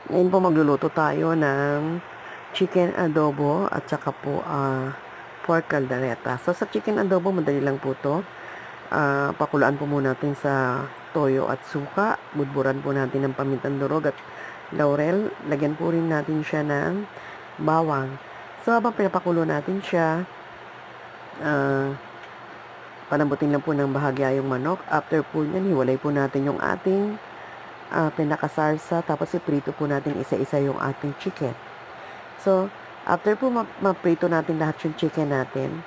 Ngayon po magluluto tayo ng chicken adobo at saka po pork caldereta. So sa chicken adobo, madali lang po to. Pakuluan po muna natin sa toyo at suka. Budburan po natin ng pamintang durog at laurel. Lagyan po rin natin siya ng bawang. So habang pinapakulo natin siya, palambutin lang po ng bahagya yung manok. After po nyan, hiwalay po natin yung ating pinakasarsa, tapos iprito po natin isa-isa yung ating chicken. So, after po maprito natin lahat yung chicken natin,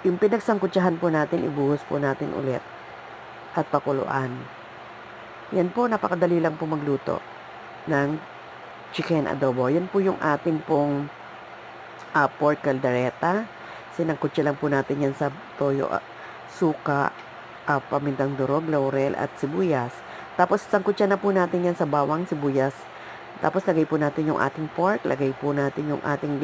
yung pinagsangkutsahan po natin, ibuhos po natin ulit at pakuluan. Yan po, napakadali lang po magluto ng chicken adobo. Yan po yung ating pong pork caldereta. Sinangkutsa lang po natin yan sa toyo, suka, pamintang durog, laurel at sibuyas. Tapos sangkutsa na po natin yan sa bawang, sibuyas. Tapos lagay po natin yung ating pork, lagay po natin yung ating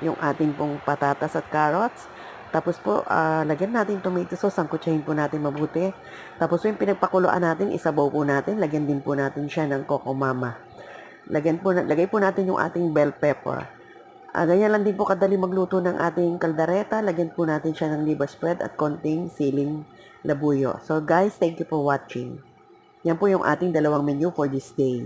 yung ating pong patatas at carrots. Tapos po, lagyan natin tomato sauce, sangkutsahin po natin mabuti. Tapos yung pinagpakuluan natin, isabaw po natin, lagyan din po natin siya ng coco mama. Lagay po natin yung ating bell pepper. Ganyan lang din po kadali magluto ng ating kaldereta. Lagyan po natin siya ng liver spread at konting siling labuyo. So guys, thank you for watching. Yan po yung ating dalawang menu for this day.